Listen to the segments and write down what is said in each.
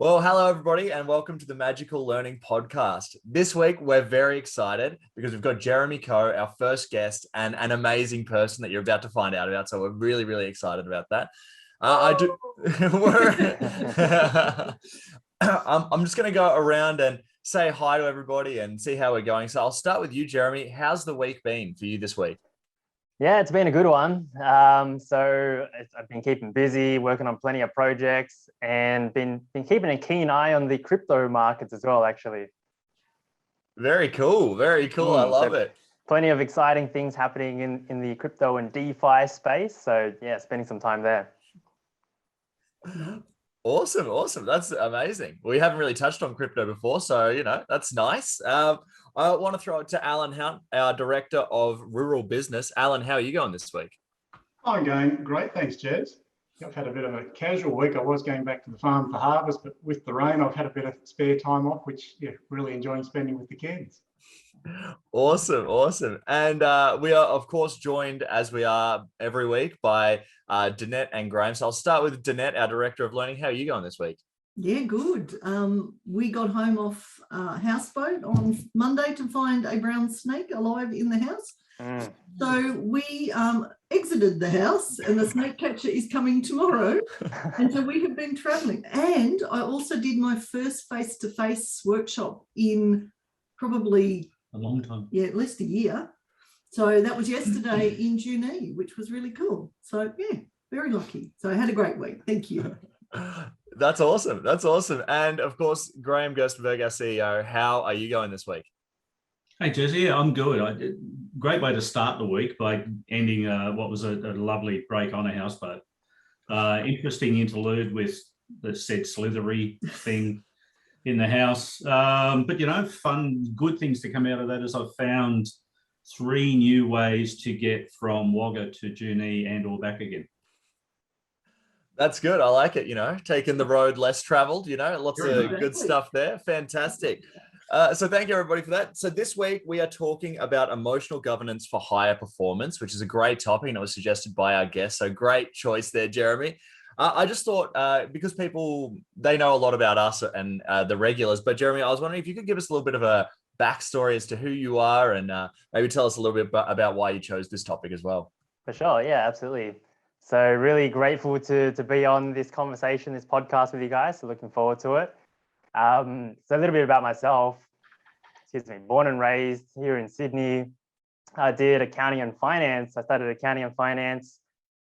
Well, hello, everybody, and welcome to the Magical Learning Podcast. This week, we're very excited because we've got Jeremy Khoh, our first guest, and an amazing person that you're about to find out about. So we're really, really excited about that. I do. I'm just going to go around and say hi to everybody and see how we're going. So I'll start with you, Jeremy. How's the week been for you this week? Yeah, it's been a good one. I've been keeping busy, working on plenty of projects, and been keeping a keen eye on the crypto markets as well, actually. Very cool. Very cool. I love it. Plenty of exciting things happening in the crypto and DeFi space. So yeah, spending some time there. Awesome. That's amazing. We haven't really touched on crypto before, so, that's nice. I want to throw it to Alan Hunt, our Director of Rural Business. Alan, how are you going this week? I'm going great, thanks, Jez. I've had a bit of a casual week. I was going back to the farm for harvest, but with the rain, I've had a bit of spare time off, which, really enjoying spending with the kids. Awesome. And we are, of course, joined, as we are every week, by Danette and Grahame. So I'll start with Danette, our Director of Learning. How are you going this week? Yeah, good. We got home off houseboat on Monday to find a brown snake alive in the house. So we exited the house, and the snake catcher is coming tomorrow. And so we have been traveling. And I also did my first face-to-face workshop in probably a long time. Yeah, at least a year. So that was yesterday in Junee, which was really cool. So yeah, very lucky. So I had a great week. Thank you. That's awesome. And of course, Grahame Gerstenberg, our CEO, how are you going this week? Hey, Jez, yeah, I'm good. Great way to start the week by ending what was a lovely break on a houseboat. Interesting interlude with the said slithery thing in the house. But, fun, good things to come out of that is I've found 3 new ways to get from Wagga to Junee and or back again. That's good. I like it, taking the road less traveled, lots of good stuff there. Fantastic. So thank you, everybody, for that. So this week we are talking about emotional governance for higher performance, which is a great topic, and it was suggested by our guest. So great choice there, Jeremy. I just thought, because people, they know a lot about us and the regulars, but Jeremy, I was wondering if you could give us a little bit of a backstory as to who you are and maybe tell us a little bit about why you chose this topic as well. For sure. Yeah, absolutely. So really grateful to be on this conversation, this podcast with you guys. So looking forward to it. So a little bit about myself. Born and raised here in Sydney. I did accounting and finance. I studied accounting and finance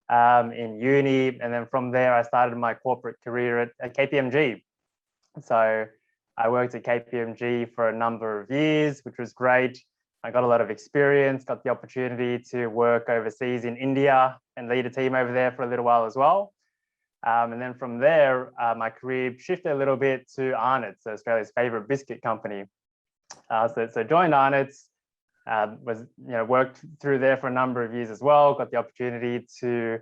in uni. And then from there, I started my corporate career at KPMG. So I worked at KPMG for a number of years, which was great. I got a lot of experience, got the opportunity to work overseas in India and lead a team over there for a little while as well. And then from there, my career shifted a little bit to Arnott's, Australia's favorite biscuit company. So joined Arnott's, worked through there for a number of years as well, got the opportunity to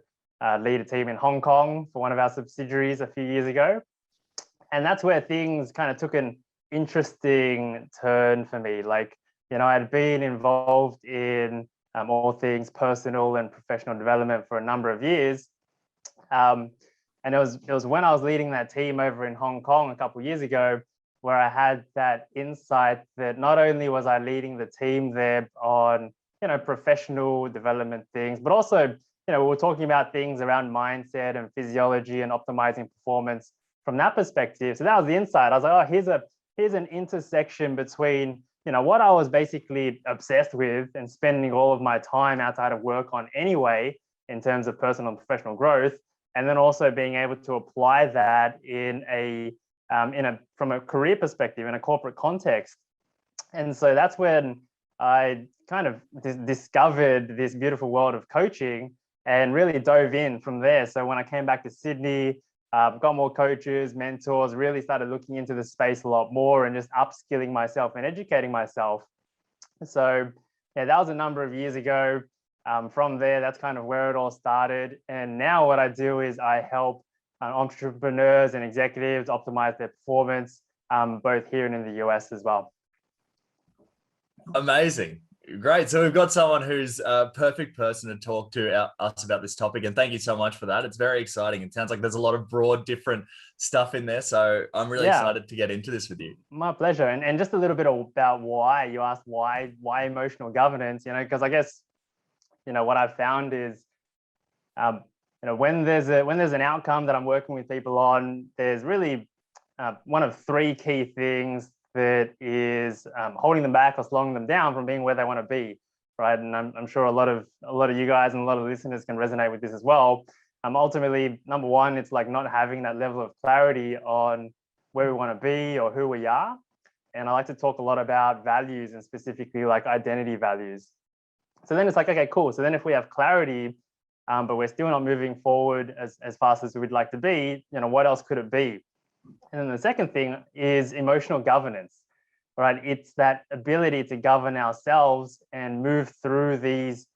lead a team in Hong Kong for one of our subsidiaries a few years ago. And that's where things kind of took an interesting turn for me. I'd been involved in all things personal and professional development for a number of years. And it was when I was leading that team over in Hong Kong a couple of years ago where I had that insight that not only was I leading the team there on, professional development things, but also, we were talking about things around mindset and physiology and optimizing performance from that perspective. So that was the insight. I was like, oh, here's an intersection between what I was basically obsessed with and spending all of my time outside of work on anyway, in terms of personal and professional growth, and then also being able to apply that from a career perspective, in a corporate context. And so that's when I kind of discovered this beautiful world of coaching and really dove in from there. So when I came back to Sydney, got more coaches, mentors, really started looking into the space a lot more and just upskilling myself and educating myself. So yeah, that was a number of years ago. From there, that's kind of where it all started. And now what I do is I help entrepreneurs and executives optimize their performance, both here and in the US as well. Amazing. Great. So we've got someone who's a perfect person to talk to us about this topic. And thank you so much for that. It's very exciting. It sounds like there's a lot of broad, different stuff in there. So I'm really excited to get into this with you. My pleasure. And just a little bit about why you asked why emotional governance, because I guess, what I've found is, when there's an outcome that I'm working with people on, there's really one of three key things that is holding them back or slowing them down from being where they want to be, right? And I'm sure a lot of you guys and a lot of listeners can resonate with this as well. Ultimately, number one, it's like not having that level of clarity on where we want to be or who we are. And I like to talk a lot about values, and specifically like identity values. So then it's like, okay, cool. So then if we have clarity, but we're still not moving forward as fast as we'd like to be, what else could it be? And then the second thing is emotional governance, right? It's that ability to govern ourselves and move through these,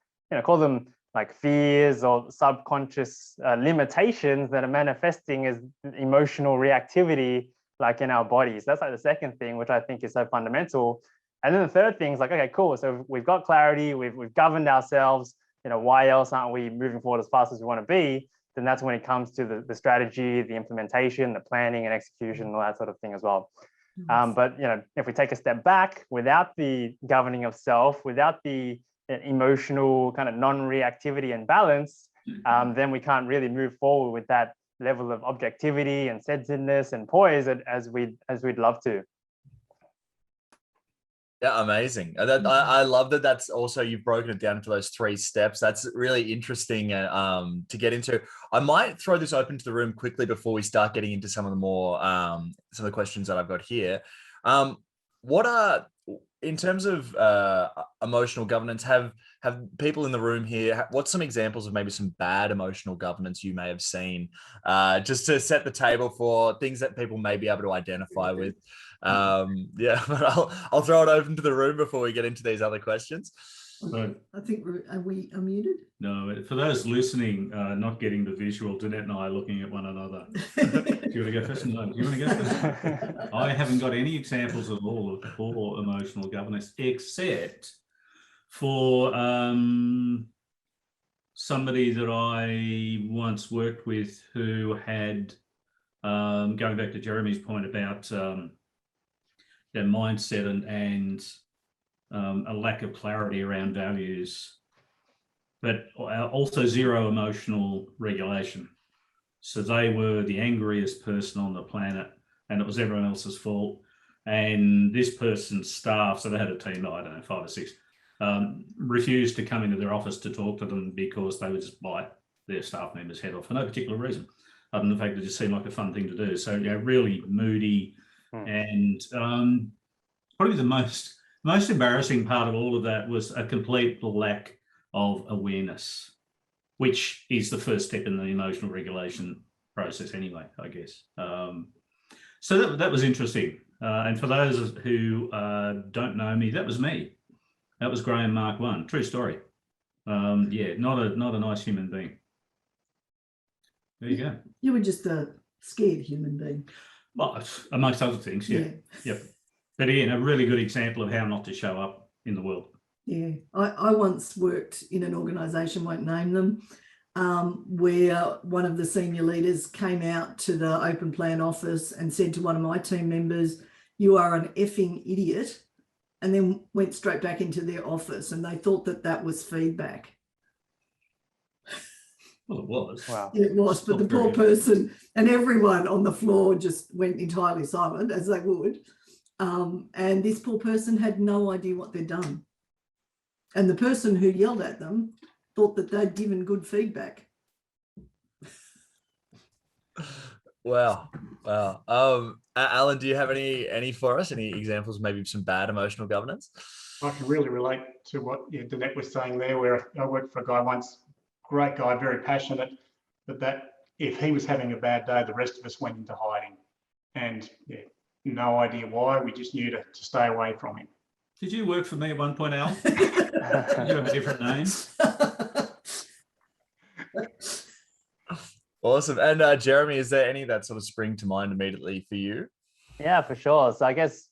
call them like fears or subconscious limitations that are manifesting as emotional reactivity, like in our bodies. That's like the second thing, which I think is so fundamental. And then the third thing is like, okay, cool. So we've got clarity, we've governed ourselves, why else aren't we moving forward as fast as we want to be? Then that's when it comes to the strategy, the implementation, the planning and execution, and all that sort of thing as well. But if we take a step back, without the governing of self, without the emotional kind of non-reactivity and balance, then we can't really move forward with that level of objectivity and centeredness and poise as we'd love to. Yeah, amazing. I love that. That's also, you've broken it down into those 3 steps. That's really interesting to get into. I might throw this open to the room quickly before we start getting into some of the more some of the questions that I've got here. What are, in terms of emotional governance, have people in the room here, what's some examples of maybe some bad emotional governance you may have seen, just to set the table for things that people may be able to identify with? But I'll throw it open to the room before we get into these other questions. I think are we unmuted? No, for those listening, not getting the visual, Danette and I are looking at one another. Do you want to go first? No, do you want to go first? I haven't got any examples at all of poor emotional governance, except for somebody that I once worked with who had, going back to Jeremy's point about their mindset and a lack of clarity around values, but also zero emotional regulation. So they were the angriest person on the planet, and it was everyone else's fault. And this person's staff, so they had a team of, I don't know, 5 or 6, refused to come into their office to talk to them because they would just bite their staff members' head off for no particular reason, other than the fact that it just seemed like a fun thing to do. So, really moody. And probably the most embarrassing part of all of that was a complete lack of awareness, which is the first step in the emotional regulation process anyway, I guess. So that was interesting. And for those who don't know me, that was me. That was Grahame Mark 1. True story. Not a nice human being. There you go. You were just a scared human being. Well, amongst other things, yeah. Yep. But again, a really good example of how not to show up in the world. Yeah, I once worked in an organisation, won't name them, where one of the senior leaders came out to the open plan office and said to one of my team members, "You are an effing idiot," and then went straight back into their office, and they thought that was feedback. Well, it was. Wow. It was, but the poor person and everyone on the floor just went entirely silent, as they would. And this poor person had no idea what they'd done. And the person who yelled at them thought that they'd given good feedback. Wow. Alan, do you have any for us? Any examples, maybe some bad emotional governance? I can really relate to what Danette was saying there, where I worked for a guy once, great guy, very passionate, but that if he was having a bad day, the rest of us went into hiding. And no idea why, we just knew to stay away from him. Did you work for me at one point, Al? Did you have a different name? Awesome. And Jeremy, is there any that sort of spring to mind immediately for you? Yeah, for sure. So I guess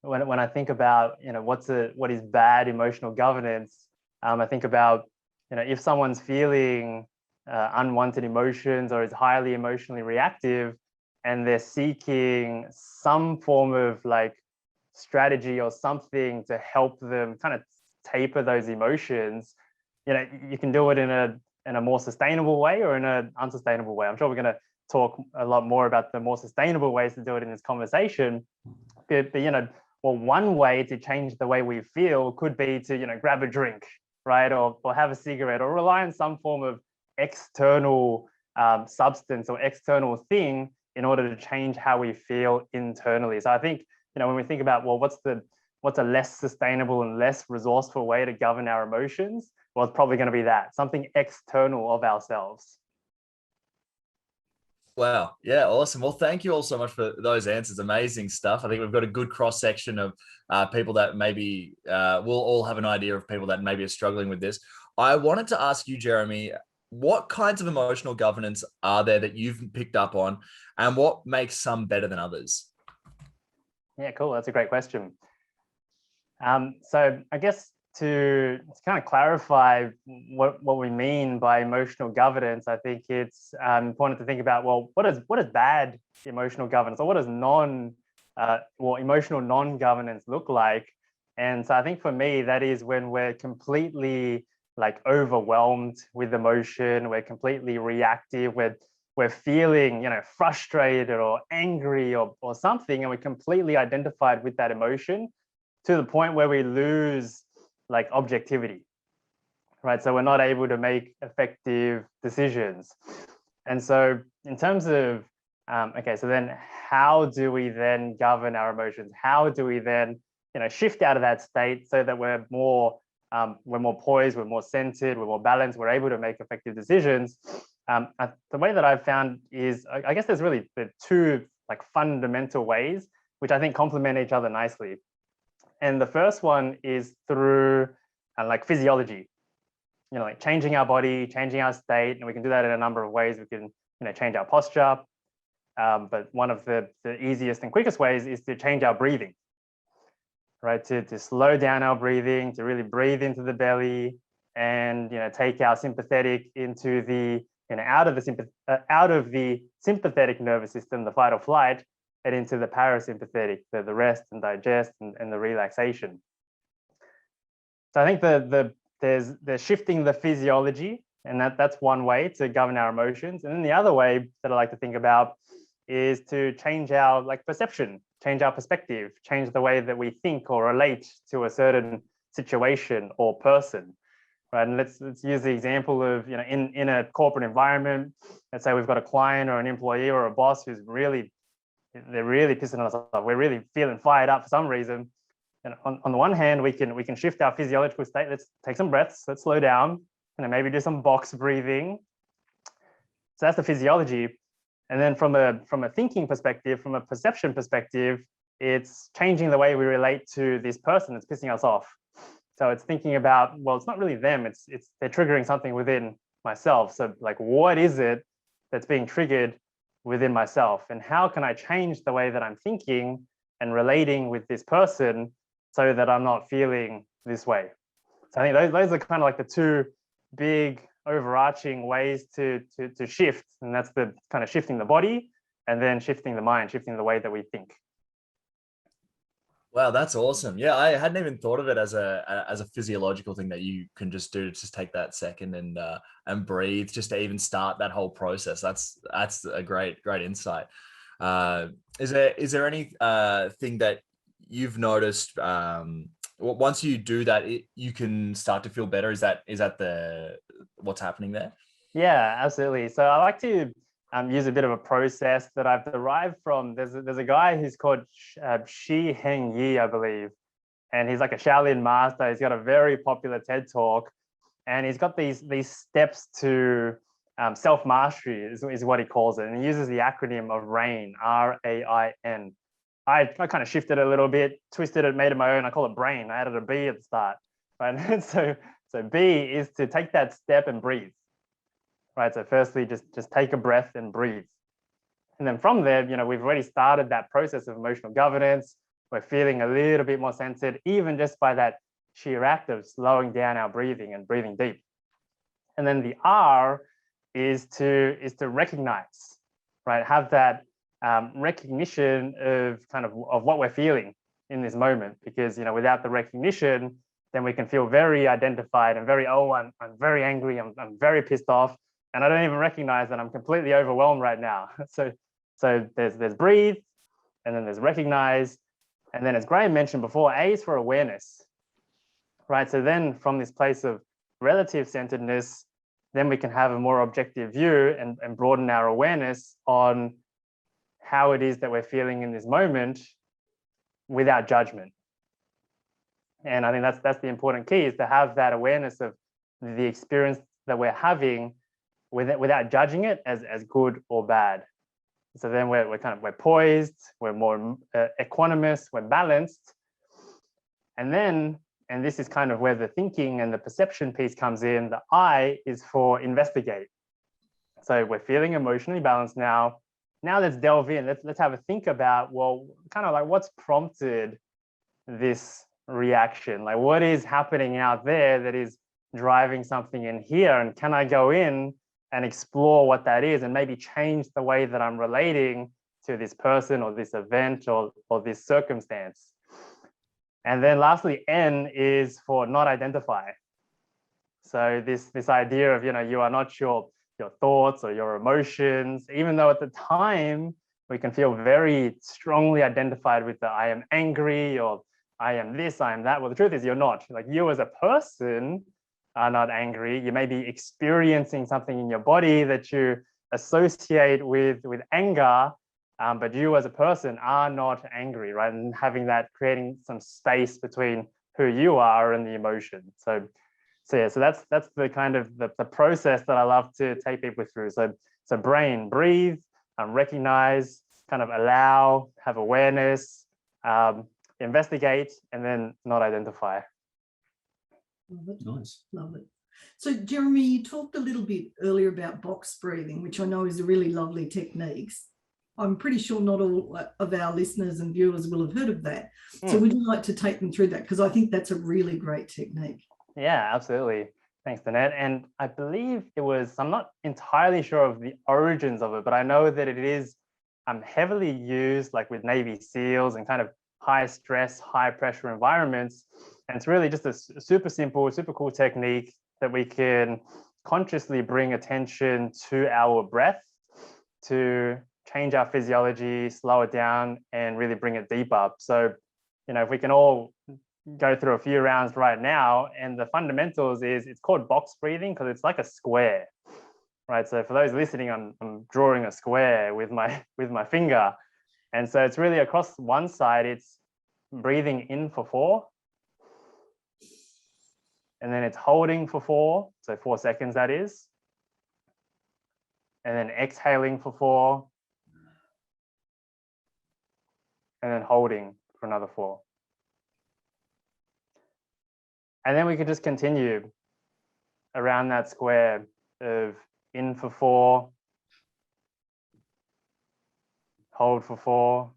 when I think about, what is bad emotional governance, I think about, if someone's feeling unwanted emotions or is highly emotionally reactive, and they're seeking some form of like strategy or something to help them kind of taper those emotions, you can do it in a more sustainable way or in an unsustainable way. I'm sure we're going to talk a lot more about the more sustainable ways to do it in this conversation. But one way to change the way we feel could be to, grab a drink, right? Or have a cigarette, or rely on some form of external substance or external thing in order to change how we feel internally. So I think, when we think about, well, what's a less sustainable and less resourceful way to govern our emotions? Well, it's probably going to be that, something external of ourselves. Wow. Yeah. Awesome. Well, thank you all so much for those answers. Amazing stuff. I think we've got a good cross section of people that maybe we'll all have an idea of people that maybe are struggling with this. I wanted to ask you, Jeremy, what kinds of emotional governance are there that you've picked up on, and what makes some better than others? Yeah, cool. That's a great question. So I guess to kind of clarify what we mean by emotional governance, I think it's important to think about, well, what is bad emotional governance, or what does emotional non-governance look like? And so I think for me, that is when we're completely like overwhelmed with emotion, we're completely reactive, we're feeling, frustrated or angry or something, and we're completely identified with that emotion to the point where we lose like objectivity, right? So we're not able to make effective decisions. And so in terms of, so then how do we then govern our emotions? How do we then, shift out of that state so that we're more poised, we're more centered, we're more balanced, we're able to make effective decisions? The way that I've found is, I guess there's really the two like fundamental ways, which I think complement each other nicely. And the first one is through like physiology, like changing our body, changing our state. And we can do that in a number of ways. We can, change our posture. But one of the easiest and quickest ways is to change our breathing, right? To slow down our breathing, to really breathe into the belly, and, take our sympathetic into the, out of the sympathetic nervous system, the fight or flight, and into the parasympathetic, the rest and digest and the relaxation. So I think there's shifting the physiology, and that's one way to govern our emotions. And then the other way that I like to think about is to change our perception, change our perspective, change the way that we think or relate to a certain situation or person. Right, and let's use the example of, in a corporate environment. Let's say we've got a client or an employee or a boss who's they're really pissing us off. We're really feeling fired up for some reason. And on the one hand, we can shift our physiological state. Let's take some breaths. Let's slow down, and maybe do some box breathing. So that's the physiology. And then from a thinking perspective, from a perception perspective, it's changing the way we relate to this person that's pissing us off. So it's thinking about, well, it's not really them. It's they're triggering something within myself. So like, what is it that's being triggered within myself, and how can I change the way that I'm thinking and relating with this person so that I'm not feeling this way? So I think those are kind of like the two big overarching ways to shift, and that's the kind of shifting the body and then shifting the mind, shifting the way that we think. Wow, that's awesome. Yeah, I hadn't even thought of it as a physiological thing that you can just do to just take that second and breathe, just to even start that whole process. That's a great insight. Is there any thing that you've noticed once you do that, you can start to feel better? Is that what's happening there? Yeah, absolutely. So I like to use a bit of a process that I've derived from. There's a guy who's called Shi Heng Yi, I believe, and he's like a Shaolin master. He's got a very popular TED talk, and he's got these steps to self-mastery is what he calls it, and he uses the acronym of RAIN, RAIN. I kind of shifted it a little bit, twisted it, made it my own. I call it BRAIN. I added a B at the start, right? So B is to take that step and breathe. Right. So firstly, just take a breath and breathe. And then from there, we've already started that process of emotional governance. we're feeling a little bit more centered, even just by that sheer act of slowing down our breathing and breathing deep. And then the R is to recognize, right? Have that recognition of of what we're feeling in this moment, because without the recognition, then we can feel very identified and very, oh, I'm very angry, I'm very pissed off, and I don't even recognize that I'm completely overwhelmed right now. So there's breathe, and then there's recognize, and then as Graham mentioned before, A is for awareness, right? So then from this place of relative centeredness, then we can have a more objective view and broaden our awareness on how it is that we're feeling in this moment without judgment. And I think that's the important key, is to have that awareness of the experience that we're having without judging it as good or bad. So then we're poised, we're more equanimous, we're balanced. And this is kind of where the thinking and the perception piece comes in. The I is for investigate. So we're feeling emotionally balanced now. Now let's delve in. Let's have a think about, well, kind of like what's prompted this reaction? Like what is happening out there that is driving something in here? And can I go in and explore what that is and maybe change the way that I'm relating to this person or this event or this circumstance? And then lastly, N is for not identify. So this idea of, you are not your thoughts or your emotions, even though at the time we can feel very strongly identified with the I am angry or I am this, I am that. Well, the truth is you're not. Like, you as a person are not angry. You may be experiencing something in your body that you associate with anger, but you as a person are not angry, right? And having that, creating some space between who you are and the emotion. So that's the kind of the process that I love to take people through. So brain, breathe, recognize, kind of allow, have awareness, investigate, and then not identify. Love it. Nice. Love it. So Jeremy, you talked a little bit earlier about box breathing, which I know is a really lovely technique. I'm pretty sure not all of our listeners and viewers will have heard of that. So would you like to take them through that? Because I think that's a really great technique. Yeah, absolutely. Thanks, Danette. And I believe I'm not entirely sure of the origins of it, but I know that it is heavily used like with Navy SEALs and kind of high stress, high pressure environments. And it's really just a super simple, super cool technique that we can consciously bring attention to our breath to change our physiology, slow it down, and really bring it deep up. So, if we can all go through a few rounds right now, and the fundamentals is, it's called box breathing because it's like a square, right? So for those listening, I'm drawing a square with my finger. And so it's really across one side, it's breathing in for 4. And then it's holding for 4, so 4 seconds that is. And then exhaling for 4. And then holding for another 4. And then we could just continue around that square of in for 4, hold for 4,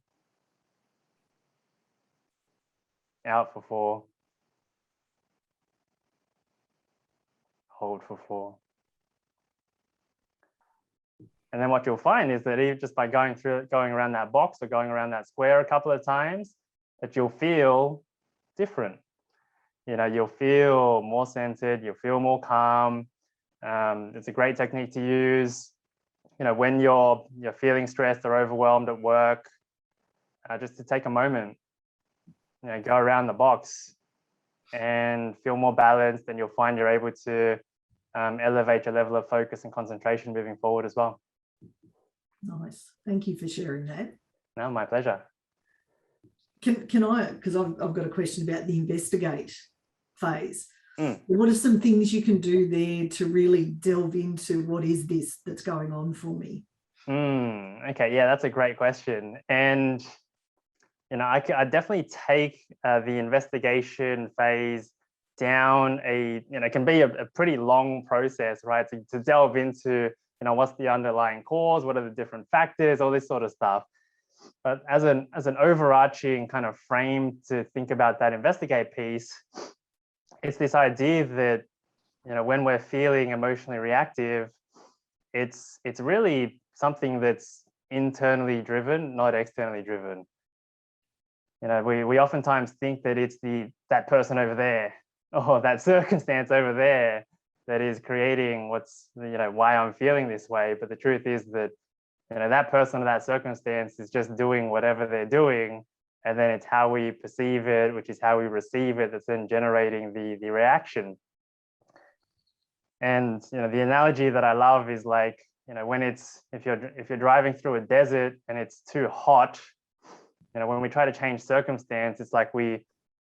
out for 4, hold for 4. And then what you'll find is that even just by going around that box or going around that square a couple of times, that you'll feel different. You'll feel more centered, you'll feel more calm. It's a great technique to use, when you're feeling stressed or overwhelmed at work, just to take a moment, go around the box and feel more balanced, and you'll find you're able to elevate your level of focus and concentration moving forward as well. Nice. Thank you for sharing that. No, my pleasure. Can I, because I've got a question about the investigate phase. What are some things you can do there to really delve into what is this that's going on for me? Okay, yeah, that's a great question. And, I definitely take the investigation phase down it can be a pretty long process, right? To delve into, what's the underlying cause, what are the different factors, all this sort of stuff. But as an overarching kind of frame to think about that investigate piece, it's this idea that, you know, when we're feeling emotionally reactive, it's really something that's internally driven, not externally driven. You know, we oftentimes think that it's that person over there or that circumstance over there that is creating why I'm feeling this way. But the truth is that, you know, that person or that circumstance is just doing whatever they're doing. And then it's how we perceive it, which is how we receive it, that's then generating the reaction. And, you know, the analogy that I love is like, you know, when if you're driving through a desert and it's too hot, you know, when we try to change circumstance, it's like we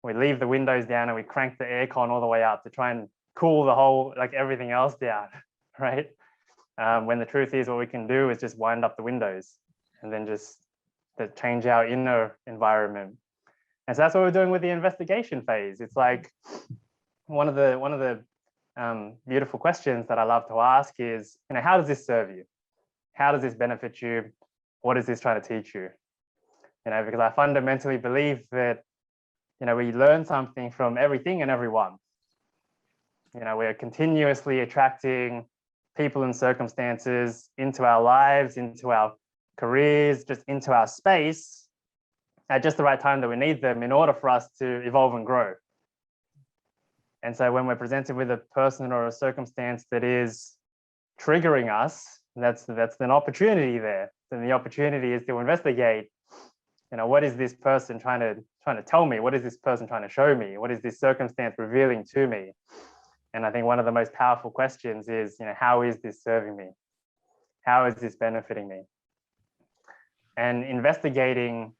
leave the windows down and we crank the aircon all the way up to try and cool the whole, like everything else down, right? When the truth is what we can do is just wind up the windows and then just change our inner environment. And so that's what we're doing with the investigation phase. It's like one of the beautiful questions that I love to ask is, you know, how does this serve you? How does this benefit you? What is this trying to teach you? You know, because I fundamentally believe that, you know, we learn something from everything and everyone. You know, we're continuously attracting people and circumstances into our lives, into our careers, just into our space at just the right time that we need them in order for us to evolve and grow. And so when we're presented with a person or a circumstance that is triggering us, that's an opportunity there. Then the opportunity is to investigate, you know, what is this person trying to tell me? What is this person trying to show me? What is this circumstance revealing to me? And I think one of the most powerful questions is, you know, how is this serving me? How is this benefiting me? And investigating,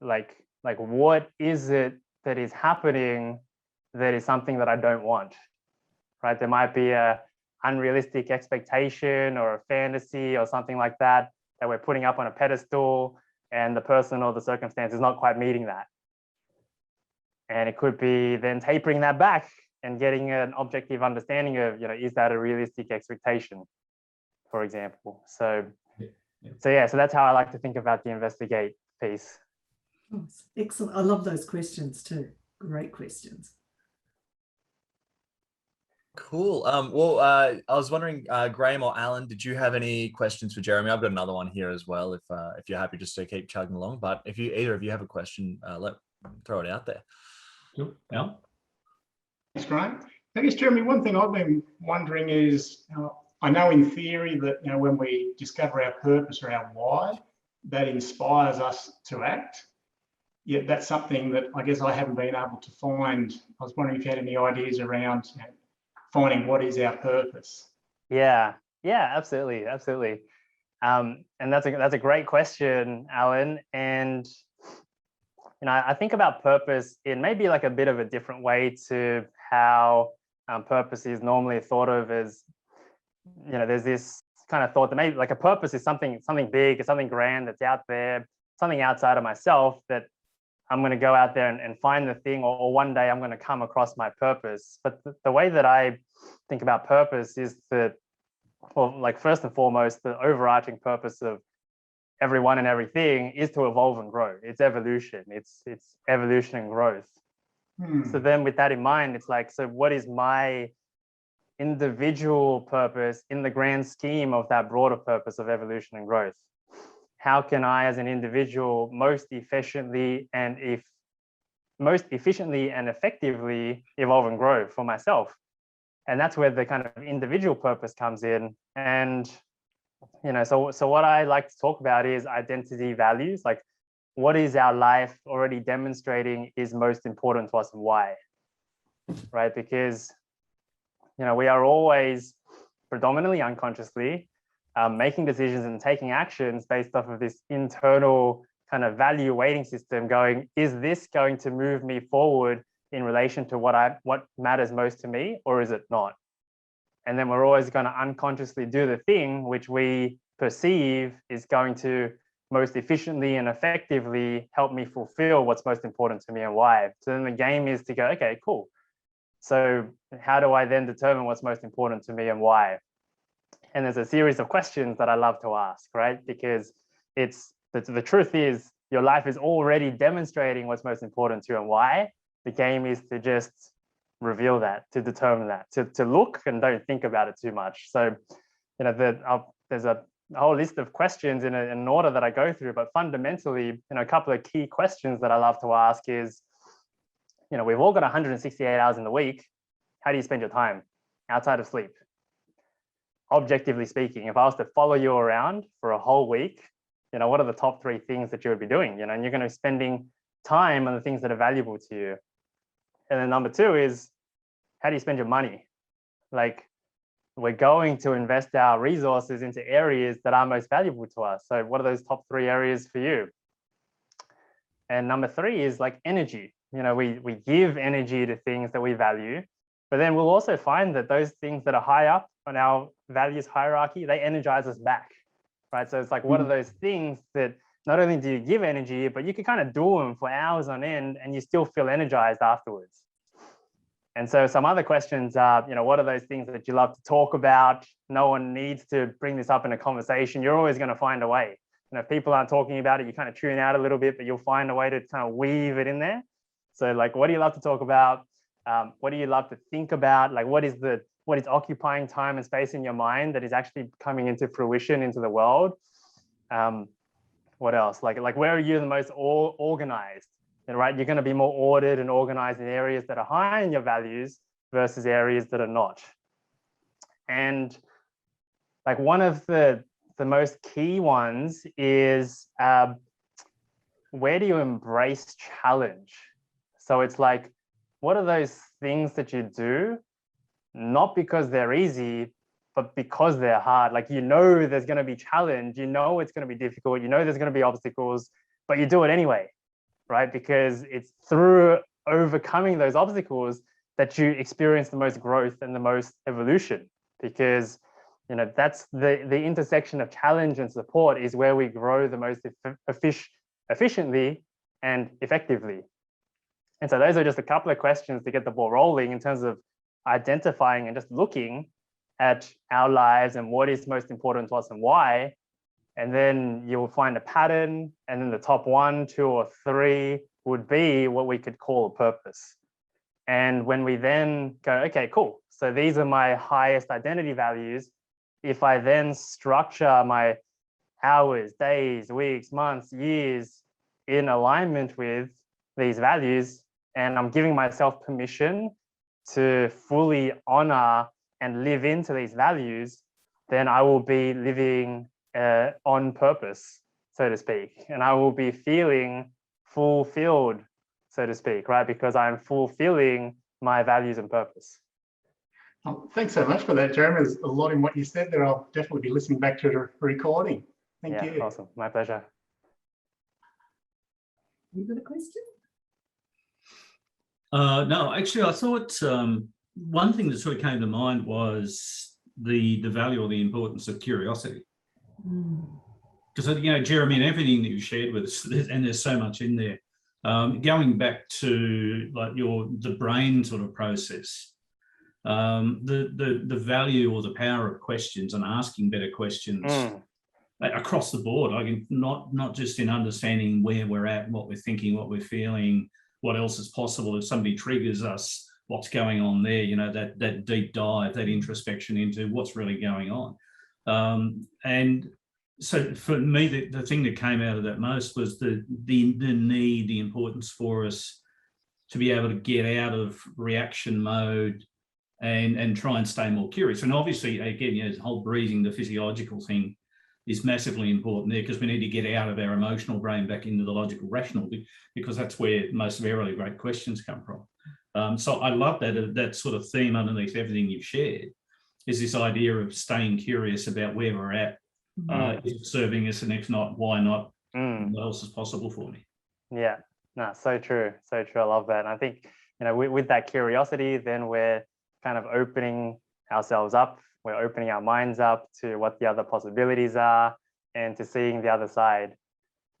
like what is it that is happening that is something that I don't want, right? There might be a unrealistic expectation or a fantasy or something like that we're putting up on a pedestal, and the person or the circumstance is not quite meeting that. And it could be then tapering that back and getting an objective understanding of, you know, is that a realistic expectation, for example? So that's how I like to think about the investigate piece. Oh, excellent. I love those questions too. Great questions. Cool. Well, I was wondering, Grahame or Alan, did you have any questions for Jeremy? I've got another one here as well, if you're happy just to keep chugging along. But if either of you have a question, throw it out there. Sure. Yeah. Thanks, Grahame. I guess, Jeremy, one thing I've been wondering is, I know in theory that, you know, when we discover our purpose or our why, that inspires us to act. Yet that's something that I guess I haven't been able to find. I was wondering if you had any ideas around, you know, finding what is our purpose. Yeah, absolutely. And that's a great question, Alan. And, you know, I think about purpose in maybe like a bit of a different way to how purpose is normally thought of as, you know, there's this kind of thought that maybe like a purpose is something big, it's something grand that's out there, something outside of myself that I'm going to go out there and find the thing, or one day I'm going to come across my purpose. But the way that I think about purpose is that, well, like first and foremost, the overarching purpose of everyone and everything is to evolve and grow. It's evolution. It's evolution and growth. So then with that in mind, it's like, so what is my individual purpose in the grand scheme of that broader purpose of evolution and growth? How can I, as an individual, most efficiently and effectively evolve and grow for myself? And that's where the kind of individual purpose comes in. And, you know, so what I like to talk about is identity values. Like, what is our life already demonstrating is most important to us and why, right? Because, you know, we are always predominantly unconsciously making decisions and taking actions based off of this internal kind of value weighting system going, is this going to move me forward in relation to what matters most to me, or is it not? And then we're always going to unconsciously do the thing which we perceive is going to most efficiently and effectively help me fulfill what's most important to me and why. So then the game is to go, okay, cool. So how do I then determine what's most important to me and why? And there's a series of questions that I love to ask, right? Because it's the truth is your life is already demonstrating what's most important to you and why. The game is to just reveal that, to determine that, to look and don't think about it too much. So, there's a whole list of questions in an order that I go through, but fundamentally, a couple of key questions that I love to ask is, we've all got 168 hours in the week. How do you spend your time outside of sleep? Objectively speaking, if I was to follow you around for a whole week, what are the top 3 things that you would be doing? And you're going to be spending time on the things that are valuable to you. And then number 2 is, how do you spend your money? Like, we're going to invest our resources into areas that are most valuable to us. So what are those top 3 areas for you? And number 3 is like energy. We give energy to things that we value, but then we'll also find that those things that are high up on our values hierarchy, they energize us back, right? So it's like, what are those things that not only do you give energy, but you can kind of do them for hours on end and you still feel energized afterwards. And so some other questions are, what are those things that you love to talk about? No one needs to bring this up in a conversation. You're always going to find a way. If people aren't talking about it, you kind of tune out a little bit, but you'll find a way to kind of weave it in there. So like, what do you love to talk about? What do you love to think about? Like, what is occupying time and space in your mind that is actually coming into fruition into the world? What else? Like where are you the most organized? Right? You're going to be more ordered and organized in areas that are high in your values versus areas that are not. And like one of the most key ones is, where do you embrace challenge? So it's like, what are those things that you do, not because they're easy, but because they're hard? Like, there's going to be challenge, it's going to be difficult, there's going to be obstacles, but you do it anyway, right? Because it's through overcoming those obstacles that you experience the most growth and the most evolution. Because, that's the intersection of challenge and support is where we grow the most efficiently and effectively. And so those are just a couple of questions to get the ball rolling in terms of identifying and just looking at our lives and what is most important to us and why. And then you'll find a pattern. And then the top 1, 2, or 3 would be what we could call a purpose. And when we then go, okay, cool. So these are my highest identity values. If I then structure my hours, days, weeks, months, years in alignment with these values, and I'm giving myself permission to fully honor and live into these values, then I will be living on purpose, so to speak. And I will be feeling fulfilled, so to speak, right? Because I'm fulfilling my values and purpose. Thanks so much for that, Jeremy. There's a lot in what you said there. I'll definitely be listening back to the recording. Thank you. Awesome. My pleasure. You got a question? No, actually, I thought one thing that sort of came to mind was the value or the importance of curiosity. Because, Jeremy, and everything that you shared with us, and there's so much in there, going back to like the brain sort of process, the value or the power of questions and asking better questions across the board. Like not just in understanding where we're at, what we're thinking, what we're feeling, what else is possible. If somebody triggers us, what's going on there, that deep dive, that introspection into what's really going on. And so for me, the thing that came out of that most was the need, the importance for us to be able to get out of reaction mode and try and stay more curious. And obviously, again, the whole breathing, the physiological thing is massively important there, because we need to get out of our emotional brain back into the logical rational, because that's where most of our really great questions come from. So I love that sort of theme underneath everything you've shared is this idea of staying curious about where we're at. Is it serving us, and if not, why not? What else is possible for me? Yeah, no, so true. So true. I love that. And I think, with that curiosity, then we're kind of opening ourselves up. We're opening our minds up to what the other possibilities are and to seeing the other side.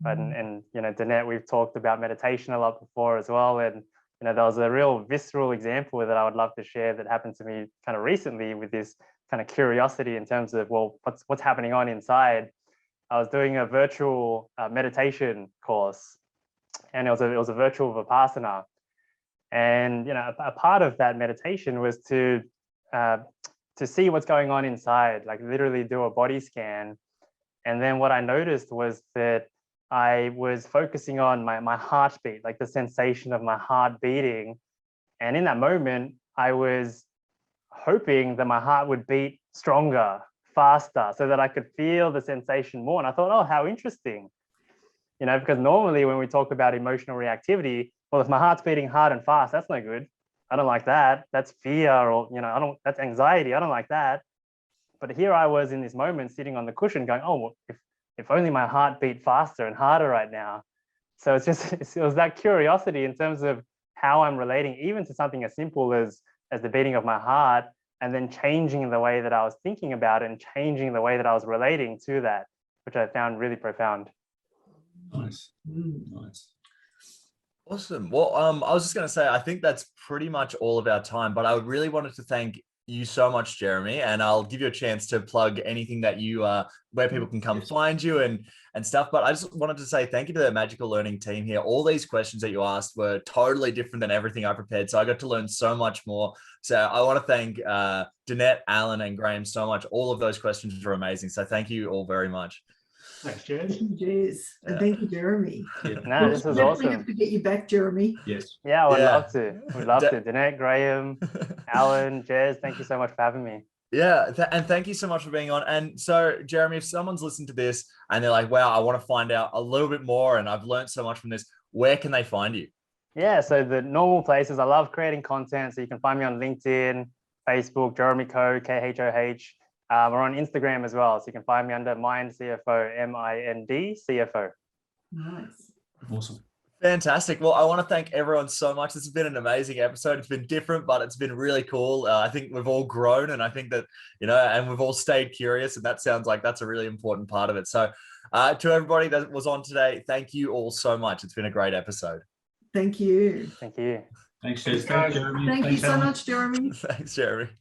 Right? And Danette, we've talked about meditation a lot before as well. And, there was a real visceral example that I would love to share that happened to me kind of recently with this kind of curiosity in terms of, well, what's happening on inside. I was doing a virtual meditation course, and it was a virtual Vipassana. And a part of that meditation was to see what's going on inside, like literally do a body scan. And then what I noticed was that I was focusing on my heartbeat, like the sensation of my heart beating. And in that moment, I was hoping that my heart would beat stronger, faster, so that I could feel the sensation more. And I thought, oh, how interesting. Because normally when we talk about emotional reactivity, well, if my heart's beating hard and fast, that's no good. I don't like that. That's fear, or that's anxiety. I don't like that. But here I was in this moment sitting on the cushion going, oh, well, if only my heart beat faster and harder right now. So it was that curiosity in terms of how I'm relating even to something as simple as the beating of my heart, and then changing the way that I was thinking about it and changing the way that I was relating to that, which I found really profound. Nice. Nice. Awesome. Well, I was just going to say, I think that's pretty much all of our time, but I really wanted to thank you so much, Jeremy, and I'll give you a chance to plug anything that you where people can come find you and stuff. But I just wanted to say thank you to the Magical Learning team here. All these questions that you asked were totally different than everything I prepared, so I got to learn so much more. So I want to thank Danette, Alan, and Grahame so much. All of those questions were amazing, so thank you all very much. Thanks, Jez. Thank you, Jez. And thank you, Jeremy. No, this was We awesome. have to get you back, Jeremy. Yes. Yeah, I would Yeah. love to. We'd love to. Danette, Grahame, Alan, Jez, thank you so much for having me. Yeah, and thank you so much for being on. And so, Jeremy, if someone's listened to this and they're like, wow, I want to find out a little bit more and I've learned so much from this, where can they find you? Yeah, so the normal places, I love creating content. So you can find me on LinkedIn, Facebook, Jeremy Khoh, Khoh. We're on Instagram as well. So you can find me under Mind CFO, MIND CFO. Nice. Awesome. Fantastic. Well, I want to thank everyone so much. This has been an amazing episode. It's been different, but it's been really cool. I think we've all grown, and I think that, and we've all stayed curious, and that sounds like that's a really important part of it. So to everybody that was on today, thank you all so much. It's been a great episode. Thank you. Thank you. Thanks, Jez. Thanks, Jeremy. Thank you Thanks, so Alan. much, Jeremy. Thanks, Jeremy.